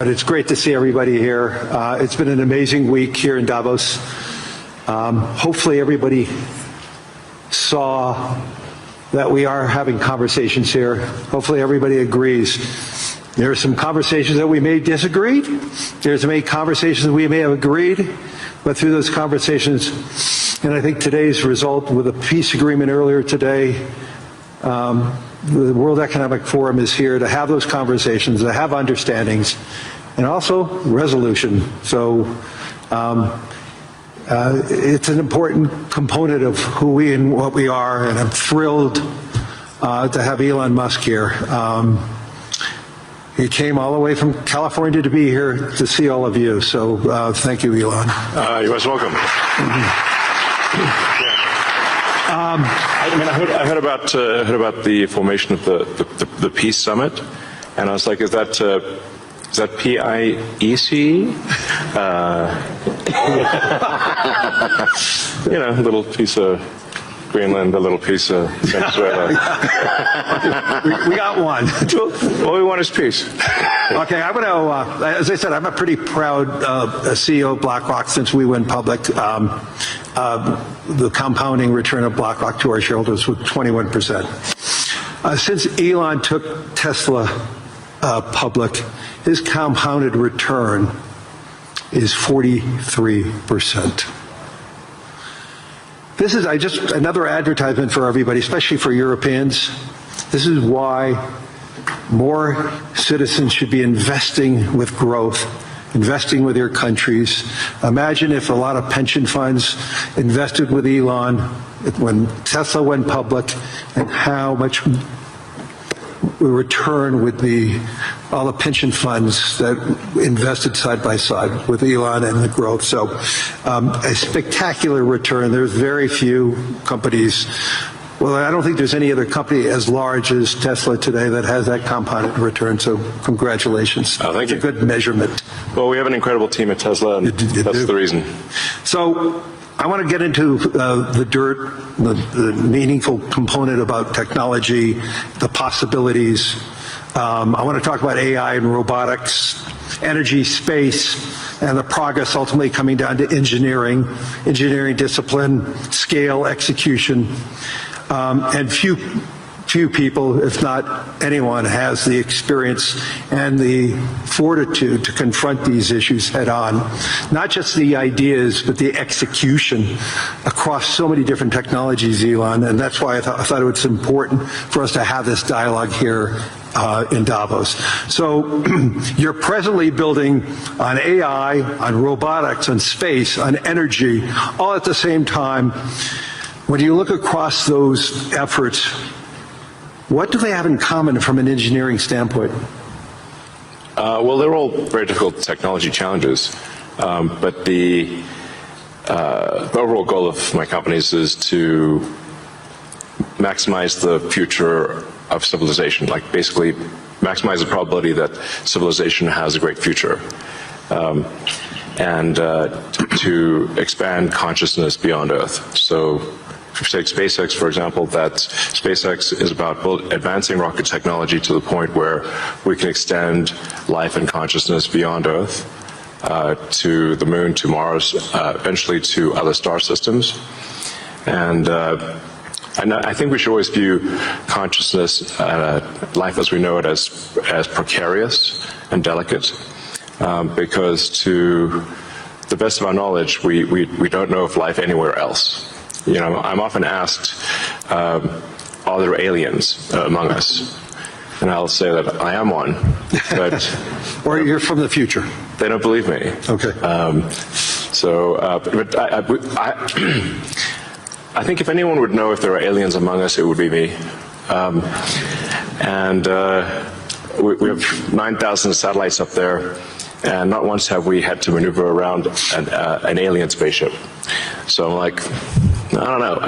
It's great to see everybody here. It's been an amazing week here in Davos. Hopefully everybody saw that we are having conversations here. Hopefully everybody agrees. There are some conversations that we may disagree. There's many conversations that we may have agreed, but through those conversations, and I think today's result with a peace agreement earlier today, the World Economic Forum is here to have those conversations, to have understandings, and also resolution. So it's an important component of who we and what we are, and I'm thrilled to have Elon Musk here. He came all the way from California to be here to see all of you. So thank you, Elon. You're most welcome. I heard about the formation of the Peace Summit, and I was like, is that P-I-E-C? A little piece of Greenland, a little piece of Venezuela. we got one. All we want is peace. Okay, I'm going to, as I said, I'm a pretty proud CEO of BlackRock since we went public. The compounding return of BlackRock to our shareholders was 21%. Since Elon took Tesla public, his compounded return is 43%. This is just another advertisement for everybody, especially for Europeans. This is why more citizens should be investing with growth, investing with their countries. Imagine if a lot of pension funds invested with Elon when Tesla went public, and how much return with all the pension funds that invested side by side with Elon and the growth. So a spectacular return. There's very few companies. Well, I don't think there's any other company as large as Tesla today that has that compounded return, so congratulations. Oh, thank you. It's a good measurement. Well, we have an incredible team at Tesla, and that's the reason. So I want to get into the dirt, the meaningful component about technology, the possibilities. I want to talk about AI and robotics, energy, space, and the progress ultimately coming down to engineering discipline, scale, execution. And few people, if not anyone, has the experience and the fortitude to confront these issues head on. Not just the ideas, but the execution across so many different technologies, Elon, and that's why I thought it was important for us to have this dialogue here in Davos. So you're presently building on AI, on robotics, on space, on energy, all at the same time. When you look across those efforts, what do they have in common from an engineering standpoint? Well, they're all very difficult technology challenges, but the overall goal of my companies is to maximize the future of civilization, like basically maximize the probability that civilization has a great future, and to expand consciousness beyond Earth. So if you take SpaceX, for example, that SpaceX is about advancing rocket technology to the point where we can extend life and consciousness beyond Earth, to the moon, to Mars, eventually to other star systems. And I think we should always view consciousness, life as we know it, as precarious and delicate, because to the best of our knowledge, we don't know of life anywhere else. I'm often asked, are there aliens among us? And I'll say that I am one, but... Or you're from the future. They don't believe me. Okay. But I think if anyone would know if there are aliens among us, it would be me. We have 9,000 satellites up there, and not once have we had to maneuver around an alien spaceship. So I'm like, I don't know.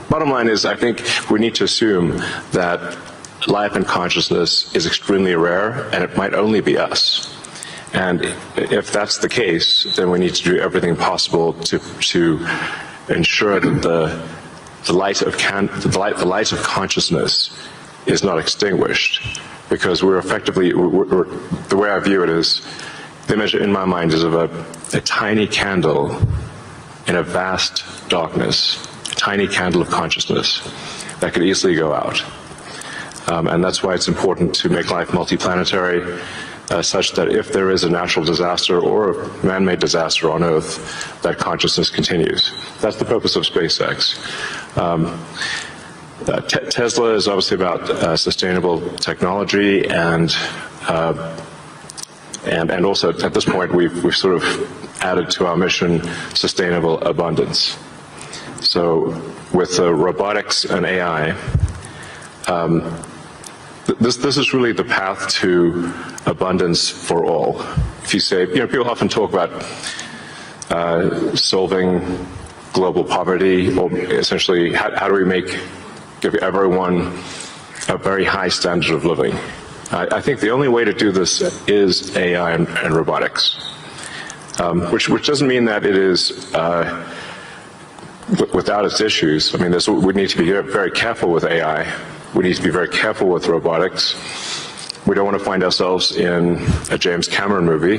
Bottom line is, I think we need to assume that life and consciousness is extremely rare, and it might only be us. And if that's the case, then we need to do everything possible to ensure that the light of consciousness is not extinguished, because we're effectively, the way I view it is, the image in my mind is of a tiny candle in a vast darkness, a tiny candle of consciousness that could easily go out. And that's why it's important to make life multiplanetary, such that if there is a natural disaster or a man-made disaster on Earth, that consciousness continues. That's the purpose of SpaceX. Tesla is obviously about sustainable technology, and also at this point we've sort of added to our mission sustainable abundance. So with robotics and AI, this is really the path to abundance for all. If you say, people often talk about solving global poverty, or essentially how do we give everyone a very high standard of living. I think the only way to do this is AI and robotics, which doesn't mean that it is without its issues. I mean, we need to be very careful with AI. We need to be very careful with robotics. We don't want to find ourselves in a James Cameron movie,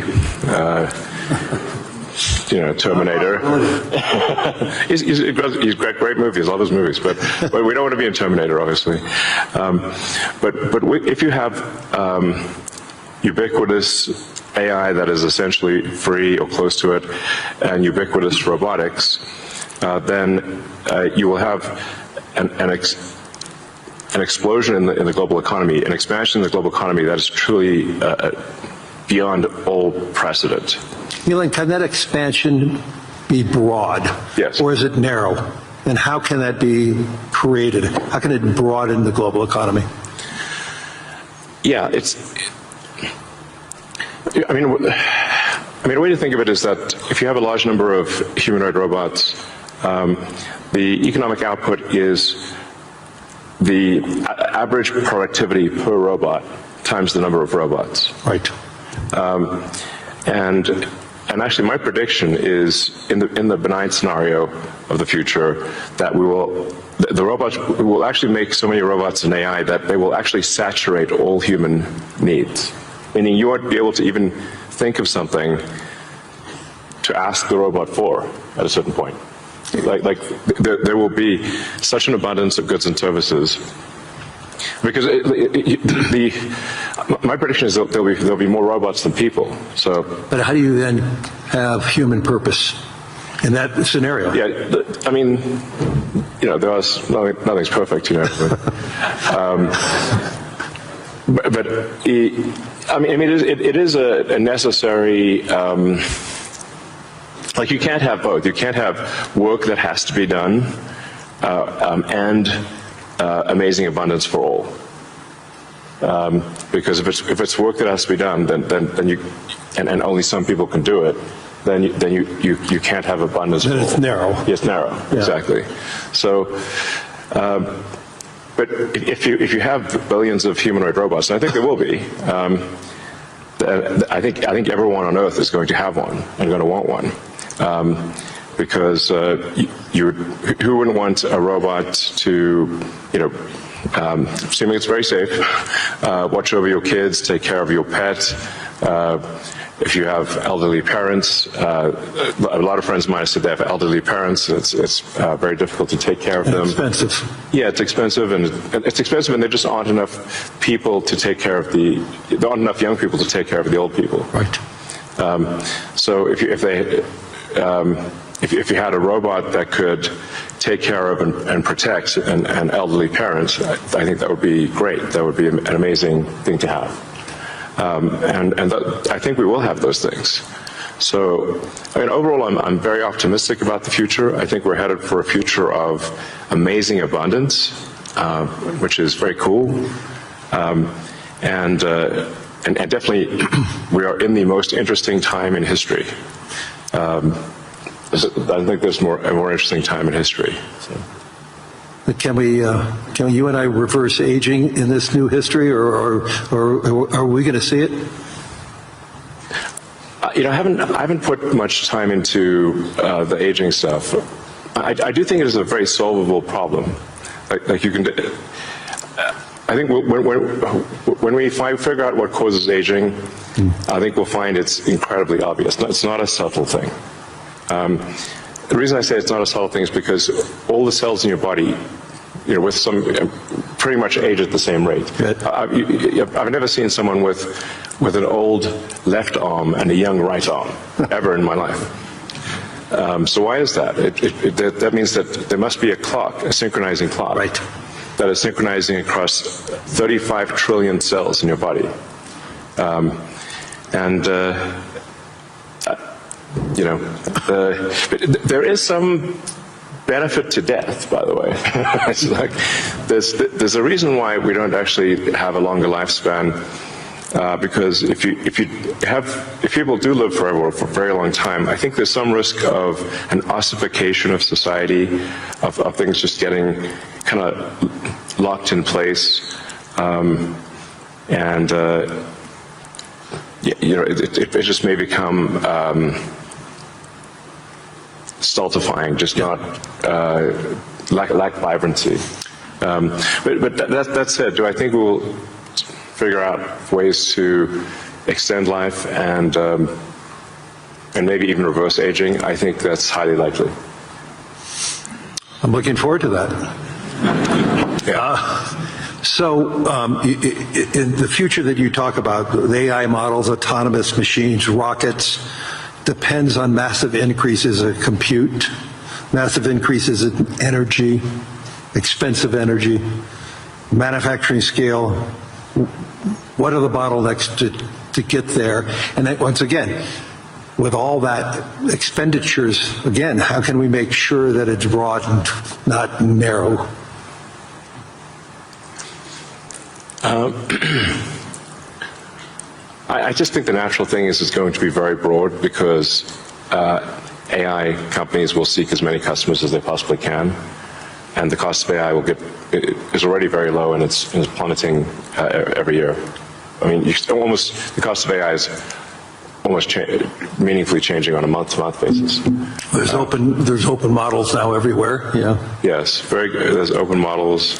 Terminator. he's great movies, love his movies, but we don't want to be in Terminator, obviously. But if you have ubiquitous AI that is essentially free or close to it, and ubiquitous robotics, then you will have an explosion in the global economy, an expansion in the global economy that is truly beyond all precedent. Elon, can that expansion be broad? Yes. Or is it narrow? And how can that be created? How can it broaden the global economy? Yeah, I mean, a way to think of it is that if you have a large number of humanoid robots, the economic output is the average productivity per robot times the number of robots. Right. And actually, my prediction is in the benign scenario of the future that the robots will actually make so many robots in AI that they will actually saturate all human needs. Meaning you won't be able to even think of something to ask the robot for at a certain point. Like there will be such an abundance of goods and services, because my prediction is that there'll be more robots than people. So, but how do you then have human purpose in that scenario? Yeah, I mean, nothing's perfect, but it is a necessary. Like, you can't have both. You can't have work that has to be done and amazing abundance for all. Because if it's work that has to be done, then you and only some people can do it, then you can't have abundance. Then it's narrow. Yes, narrow. Yeah. Exactly. So, but if you have billions of humanoid robots, and I think there will be. I think everyone on Earth is going to have one and going to want one. Because who wouldn't want a robot to, assuming it's very safe, watch over your kids, take care of your pet. If you have elderly parents, a lot of friends of mine have said they have elderly parents. It's very difficult to take care of them. Expensive. Yeah, it's expensive, and there just aren't enough people to take care of there aren't enough young people to take care of the old people. Right. So if you had a robot that could take care of and protect an elderly parent, I think that would be great. That would be an amazing thing to have. I think we will have those things. So, overall, I'm very optimistic about the future. I think we're headed for a future of amazing abundance, which is very cool. And definitely, we are in the most interesting time in history. I think there's a more interesting time in history. So. Can you and I reverse aging in this new history, or are we going to see it? I haven't put much time into the aging stuff. I do think it is a very solvable problem. Like you can. I think when we figure out what causes aging, I think we'll find it's incredibly obvious. It's not a subtle thing. The reason I say it's not a subtle thing is because all the cells in your body, with some pretty much age at the same rate. I've never seen someone with an old left arm and a young right arm ever in my life. So why is that? That means that there must be a clock, a synchronizing clock, Right. that is synchronizing across 35 trillion cells in your body. There is some benefit to death, by the way. It's like there's a reason why we don't actually have a longer lifespan, because if people do live forever for a very long time, I think there's some risk of an ossification of society, of things just getting kind of locked in place, it just may become stultifying, just not lack vibrancy. But that said, do I think we'll figure out ways to extend life and maybe even reverse aging? I think that's highly likely. I'm looking forward to that. Yeah. So in the future that you talk about, the AI models, autonomous machines, rockets, depends on massive increases in compute, massive increases in energy, expensive energy, manufacturing scale. What are the bottlenecks to get there? And then, once again, with all that expenditures, again, how can we make sure that it's broad and not narrow? I just think the natural thing is it's going to be very broad, because AI companies will seek as many customers as they possibly can, and the cost of AI is already very low, and it's plummeting every year. I mean, the cost of AI is almost meaningfully changing on a month-to-month basis. There's open models now everywhere. Yeah. Yes, very good. There's open models.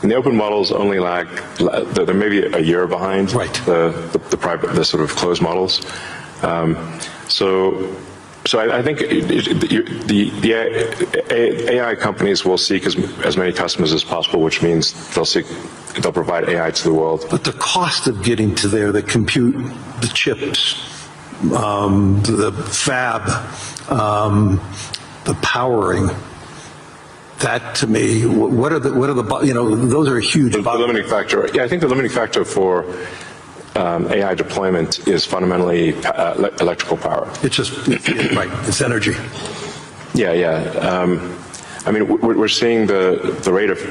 And the open models only lag, they're maybe a year behind right. the private, the sort of closed models. So I think the AI companies will seek as many customers as possible, which means they'll provide AI to the world. But the cost of getting to there, the compute, the chips, the fab, the powering. That, to me, what are the those are huge. The limiting factor. Yeah, I think the limiting factor for AI deployment is fundamentally electrical power. It's just right. It's energy. Yeah. I mean, we're seeing the rate of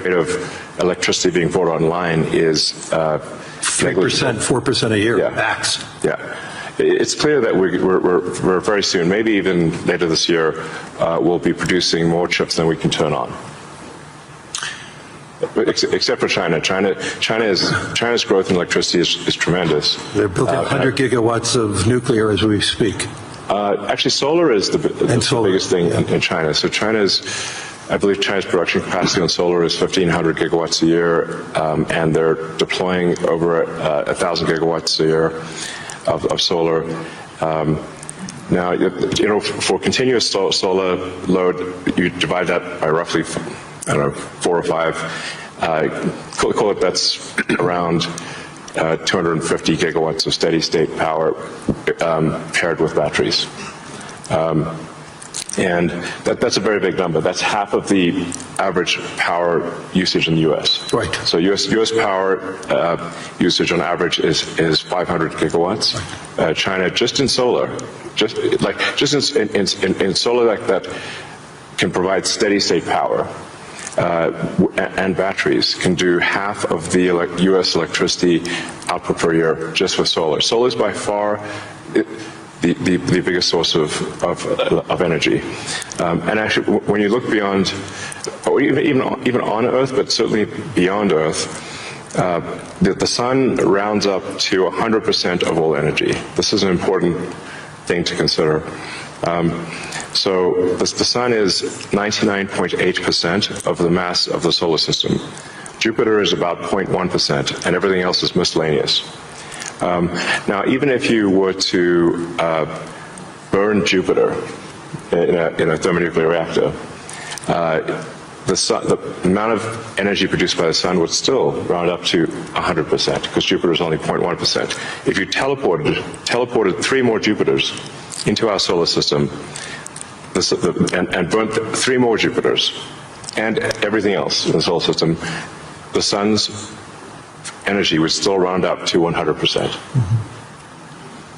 electricity being brought online is 3%, 4% a year. Yeah. Max. Yeah. It's clear that we're very soon, maybe even later this year, we'll be producing more chips than we can turn on. Except for China. China's growth in electricity is tremendous. They're building 100 gigawatts of nuclear as we speak. Actually, solar is the biggest thing in China. So I believe China's production capacity on solar is 1,500 gigawatts a year, and they're deploying over 1,000 gigawatts a year of solar. Now, for continuous solar load, you divide that by roughly, 4 or 5. Call it that's around 250 gigawatts of steady state power paired with batteries. And that's a very big number. That's half of the average power usage in the U.S. Right. So U.S. power usage on average is 500 gigawatts. China, just in solar, in solar that can provide steady state power and batteries, can do half of the U.S. electricity output per year just with solar. Solar is by far the biggest source of energy. And actually, when you look beyond, or even on Earth, but certainly beyond Earth, the sun rounds up to 100% of all energy. This is an important thing to consider. So the sun is 99.8% of the mass of the solar system. Jupiter is about 0.1%, and everything else is miscellaneous. Now, even if you were to burn Jupiter in a thermonuclear reactor, the amount of energy produced by the sun would still round up to 100%, because Jupiter is only 0.1%. If you teleported 3 more Jupiters into our solar system, and burnt 3 more Jupiters, and everything else in the solar system, the sun's energy would still round up to 100%.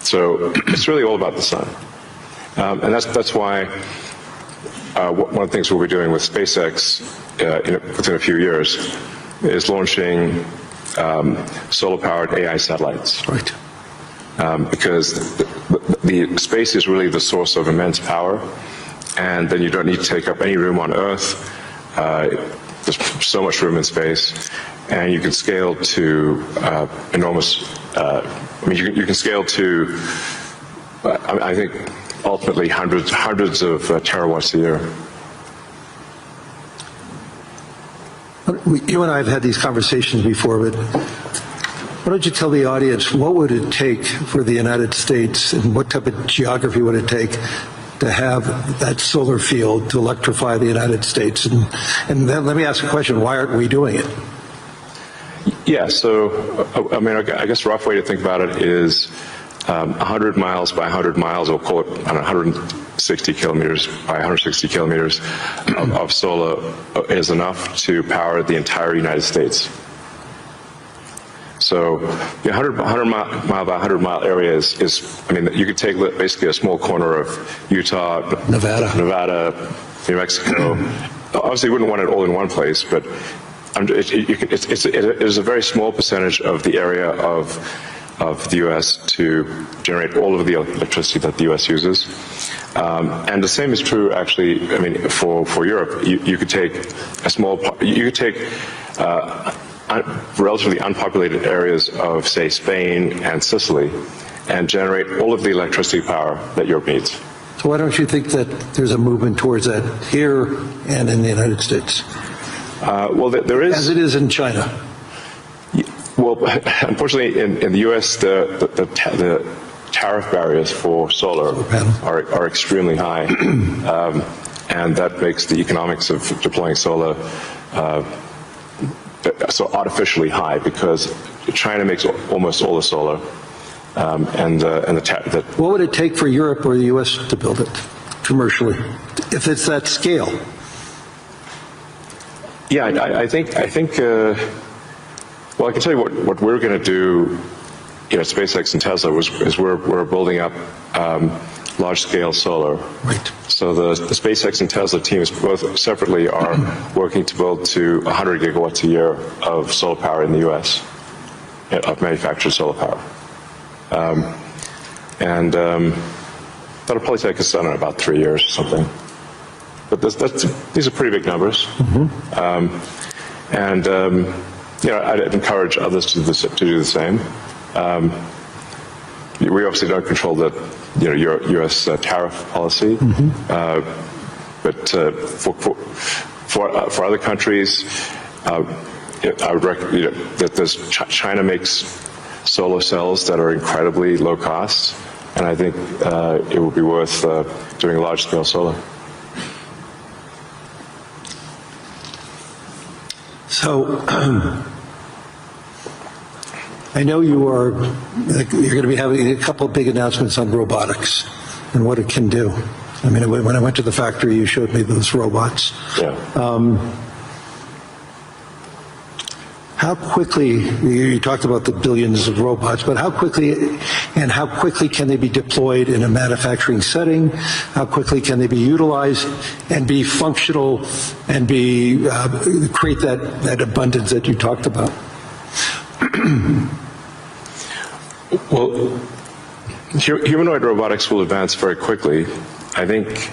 So it's really all about the sun. And that's why one of the things we'll be doing with SpaceX within a few years is launching solar-powered AI satellites. Right. Because the space is really the source of immense power, and then you don't need to take up any room on Earth. There's so much room in space, and you can scale to enormous. You can scale to, I think, ultimately hundreds of terawatts a year. You and I have had these conversations before, but why don't you tell the audience, what would it take for the United States, and what type of geography would it take to have that solar field to electrify the United States? And then let me ask a question, why aren't we doing it? Yeah, so, I guess a rough way to think about it is 100 miles by 100 miles, or call it 160 kilometers by 160 kilometers of solar is enough to power the entire United States. So the 100 mile by 100 mile area is you could take basically a small corner of Utah, Nevada, New Mexico. Obviously, you wouldn't want it all in one place, but it is a very small percentage of the area of the U.S. to generate all of the electricity that the U.S. uses. And the same is true, actually, for Europe. You could take relatively unpopulated areas of, say, Spain and Sicily, and generate all of the electricity power that Europe needs. So why don't you think that there's a movement towards that here and in the United States? Well, there is. As it is in China. Well, unfortunately, in the U.S., the tariff barriers for solar are extremely high, and that makes the economics of deploying solar so artificially high, because China makes almost all the solar, What would it take for Europe or the U.S. to build it commercially, if it's that scale? Yeah, I think. Well, I can tell you what we're going to do. SpaceX and Tesla is we're building up large-scale solar. Right. So the SpaceX and Tesla teams both separately are working to build to 100 gigawatts a year of solar power in the U.S. of manufactured solar power, and that'll probably take us in about 3 years or something. But these are pretty big numbers, I'd encourage others to do the same. We obviously don't control the U.S. Tariff policy, but for other countries, I would recommend that China makes solar cells that are incredibly low cost, and I think it would be worth doing large scale solar. So I know you're going to be having a couple of big announcements on robotics and what it can do. When I went to the factory, you showed me those robots. Yeah. How quickly, you talked about the billions of robots, but how quickly can they be deployed in a manufacturing setting? How quickly can they be utilized and be functional and create that abundance that you talked about? Well, humanoid robotics will advance very quickly. I think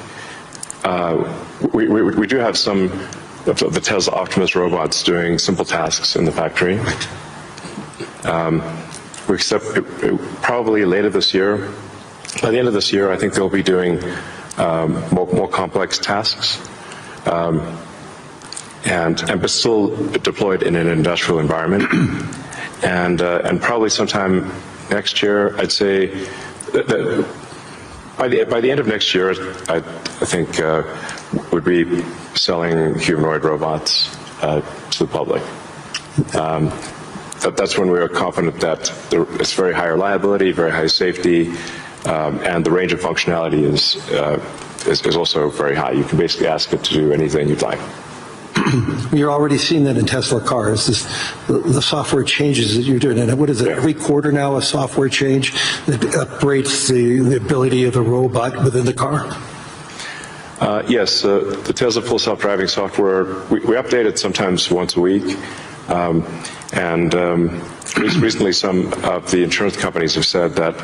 we do have some of the Tesla Optimus robots doing simple tasks in the factory. We expect probably later this year. By the end of this year, I think they'll be doing more complex tasks. but still deployed in an industrial environment. And probably sometime next year, I'd say that by the end of next year, I think would be selling humanoid robots to the public. That's when we are confident that it's very high reliability, very high safety, and the range of functionality is also very high. You can basically ask it to do anything you'd like. You're already seeing that in Tesla cars, the software changes that you're doing. And what is it, every quarter now a software change that upgrades the ability of the robot within the car? Yes, the Tesla Full Self-Driving software, we update it sometimes once a week. Recently some of the insurance companies have said that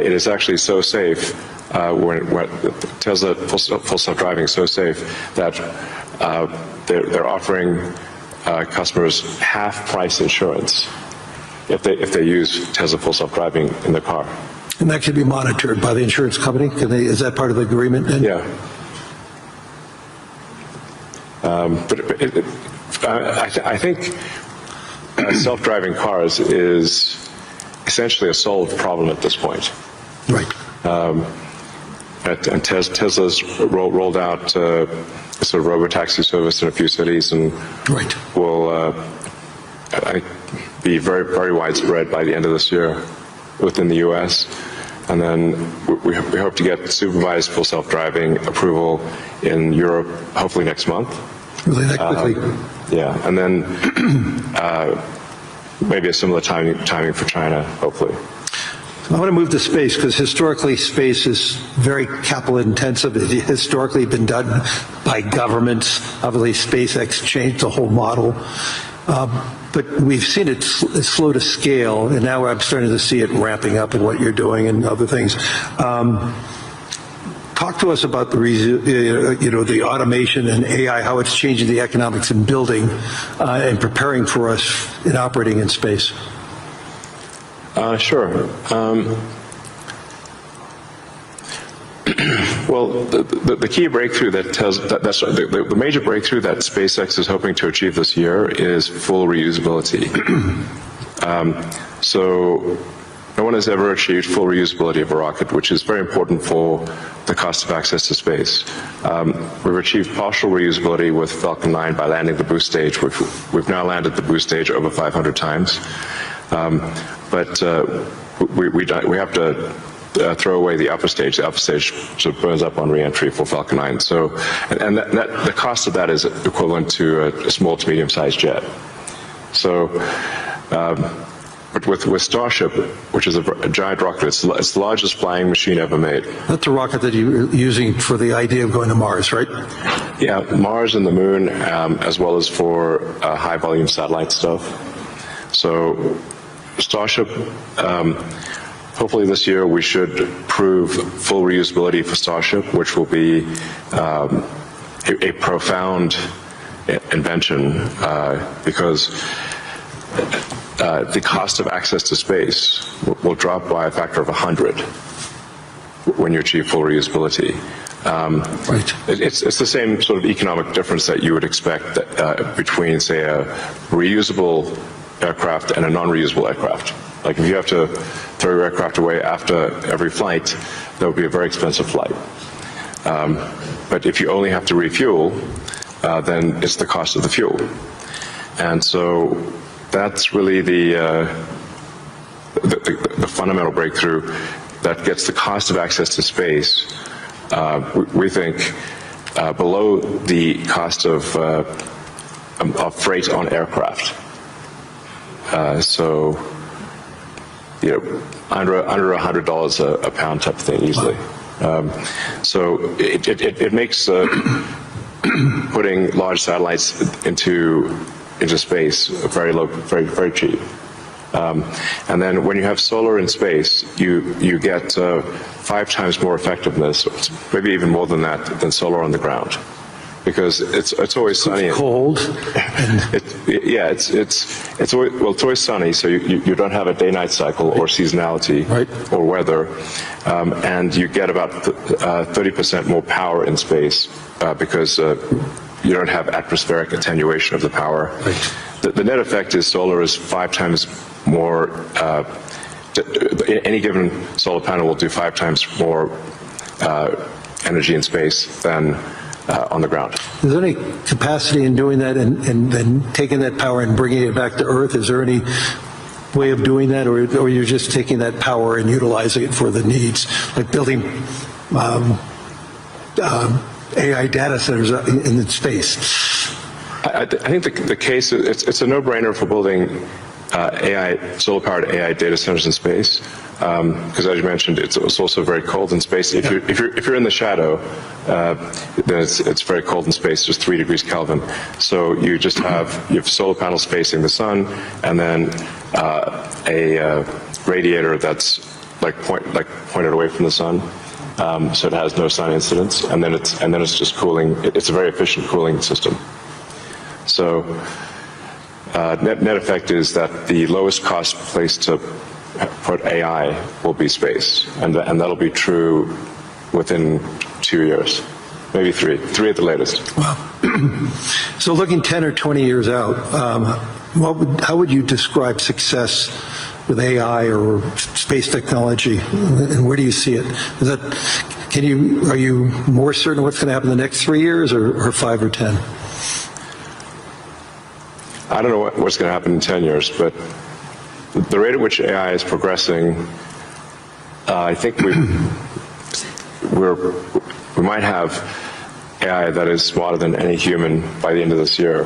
it is actually so safe, when Tesla Full Self-Driving is so safe that they're offering customers half-price insurance if they use Tesla Full Self-Driving in their car. And that can be monitored by the insurance company? Is that part of the agreement? Yeah. I think self-driving cars is essentially a solved problem at this point. Right. And Tesla's rolled out a sort of robotaxi service in a few cities, and right. will be very, very widespread by the end of this year within the U.S. And then we hope to get supervised full self-driving approval in Europe, hopefully next month. Really that quickly? Yeah, and then maybe a similar timing for China, hopefully. I want to move to space because historically space is very capital intensive. It's historically been done by governments. Obviously SpaceX changed the whole model. But we've seen it slow to scale, and now I'm starting to see it ramping up in what you're doing and other things. Talk to us about the automation and AI, how it's changing the economics in building and preparing for us in operating in space. Sure. Well, the key breakthrough the major breakthrough that SpaceX is hoping to achieve this year is full reusability. So no one has ever achieved full reusability of a rocket, which is very important for the cost of access to space. We've achieved partial reusability with Falcon 9 by landing the boost stage. We've now landed the boost stage over 500 times. But we have to throw away the upper stage. The upper stage sort of burns up on re-entry for Falcon 9. So, and the cost of that is equivalent to a small to medium-sized jet. So, but with Starship, which is a giant rocket, it's the largest flying machine ever made. That's a rocket that you're using for the idea of going to Mars, right? Yeah, Mars and the Moon, as well as for high-volume satellite stuff. So, Starship, hopefully this year we should prove full reusability for Starship, which will be a profound invention because the cost of access to space will drop by a factor of 100 when you achieve full reusability. Right. It's the same sort of economic difference that you would expect between, say, a reusable aircraft and a non-reusable aircraft. Like if you have to throw your aircraft away after every flight, that would be a very expensive flight. But if you only have to refuel, then it's the cost of the fuel. And so that's really the fundamental breakthrough that gets the cost of access to space, we think, below the cost of freight on aircraft. So, under $100 a pound type of thing easily. So it makes putting large satellites into space very low, very, very cheap. And then when you have solar in space, you get 5 times more effectiveness, maybe even more than that, than solar on the ground. Because it's always sunny. It's cold. It's always sunny, so you don't have a day-night cycle or seasonality or weather, and you get about 30% more power in space because you don't have atmospheric attenuation of the power. Right. The net effect is solar is 5 times more, any given solar panel will do 5 times more energy in space than on the ground. Is there any capacity in doing that and then taking that power and bringing it back to Earth? Is there any way of doing that, or you're just taking that power and utilizing it for the needs, like building AI data centers in space? I think the case, it's a no-brainer for building solar-powered AI data centers in space, because as you mentioned, it's also very cold in space. If you're in the shadow, then it's very cold in space, just 3 degrees Kelvin. So you have solar panels facing the sun, and then a radiator that's pointed away from the sun, so it has no sun incidence, and then it's just cooling. It's a very efficient cooling system. So net effect is that the lowest cost place to put AI will be space, and that'll be true within 2 years, maybe 3 at the latest. Wow. So looking 10 or 20 years out, how would you describe success with AI or space technology, and where do you see it? Are you more certain what's going to happen in the next 3 years, or 5 or 10? I don't know what's going to happen in 10 years, but the rate at which AI is progressing, I think we might have AI that is smarter than any human by the end of this year,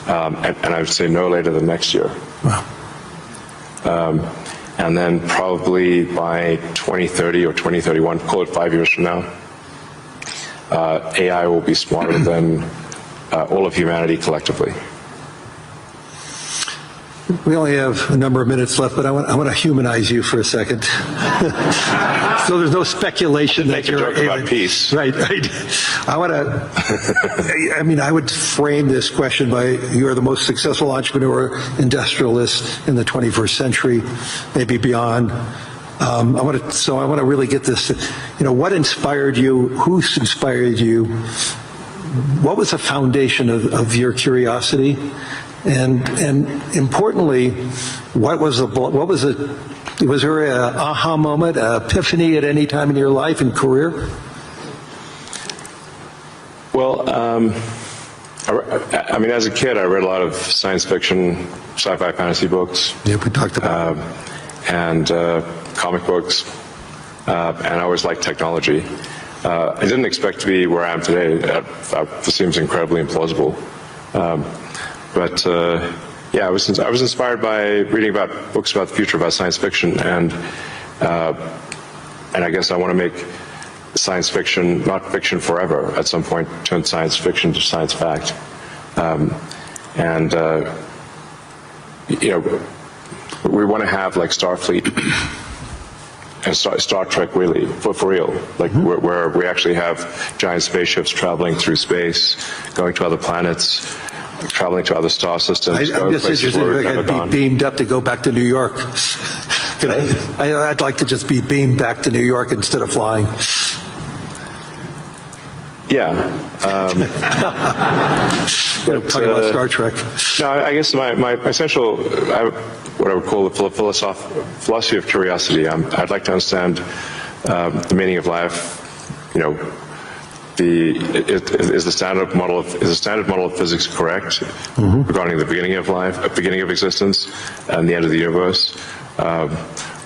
and I would say no later than next year. Wow. And then probably by 2030 or 2031, call it 5 years from now, AI will be smarter than all of humanity collectively. We only have a number of minutes left, but I want to humanize you for a second. So there's no speculation that you're a joke about peace. Right. I would frame this question by, you are the most successful entrepreneur, industrialist in the 21st century, maybe beyond. I want to really get this. What inspired you? Who inspired you? What was the foundation of your curiosity? And importantly, was there an aha moment, an epiphany at any time in your life and career? Well, as a kid, I read a lot of science fiction, sci-fi, fantasy books. Yeah, we talked about and comic books, and I always liked technology. I didn't expect to be where I am today. That seems incredibly implausible. But I was inspired by reading about books about the future, about science fiction, and I guess I want to make science fiction not fiction forever. At some point, turn science fiction to science fact, we want to have like Starfleet and Star Trek, really, for real, where we actually have giant spaceships traveling through space, going to other planets, traveling to other star systems. I'm just interested if I could be beamed up to go back to New York. I'd like to just be beamed back to New York instead of flying. Yeah. Talking about Star Trek. No, I guess my essential, what I would call the philosophy of curiosity. I'd like to understand the meaning of life. Is the standard model of physics correct regarding the beginning of life, beginning of existence, and the end of the universe?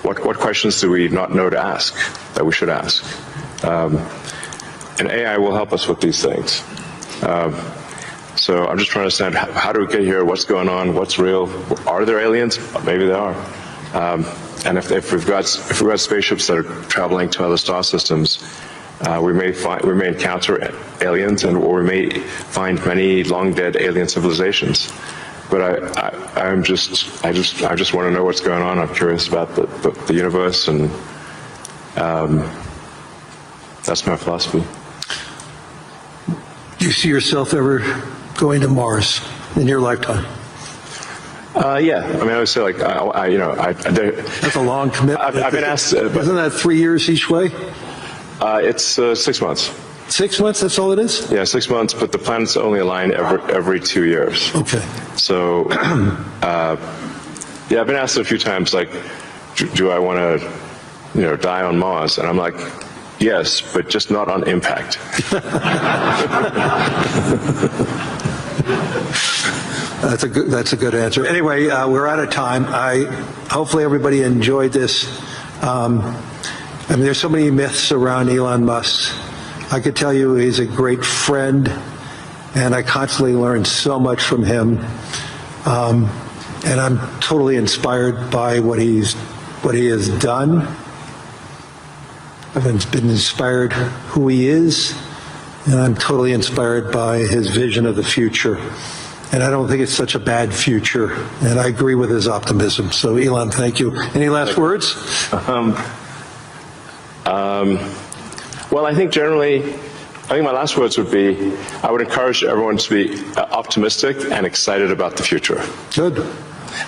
What questions do we not know to ask that we should ask? And AI will help us with these things. So I'm just trying to understand how do we get here? What's going on? What's real? Are there aliens? Maybe there are. And if we've got spaceships that are traveling to other star systems, we may encounter aliens, or we may find many long dead alien civilizations. But I just want to know what's going on. I'm curious about the universe, and that's my philosophy. Do you see yourself ever going to Mars in your lifetime? Yeah, I would say That's a long commitment. I've been asked. Isn't that 3 years each way? It's 6 months. 6 months, that's all it is? Yeah, 6 months, but the planets only align every 2 years. Okay. So, yeah, I've been asked a few times, like, do I want to, die on Mars? And I'm like, yes, but just not on impact. That's a good answer. Anyway, we're out of time. Hopefully everybody enjoyed this. There's so many myths around Elon Musk. I could tell you he's a great friend, and I constantly learn so much from him. And I'm totally inspired by what he has done. I've been inspired who he is, and I'm totally inspired by his vision of the future. And I don't think it's such a bad future, and I agree with his optimism. So, Elon, thank you. Any last words? Well, I think my last words would be, I would encourage everyone to be optimistic and excited about the future. Good.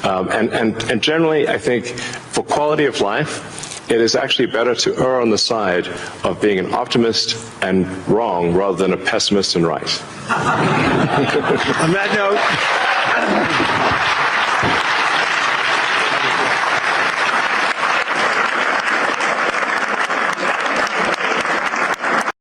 And generally, I think for quality of life, it is actually better to err on the side of being an optimist and wrong rather than a pessimist and right. On that note,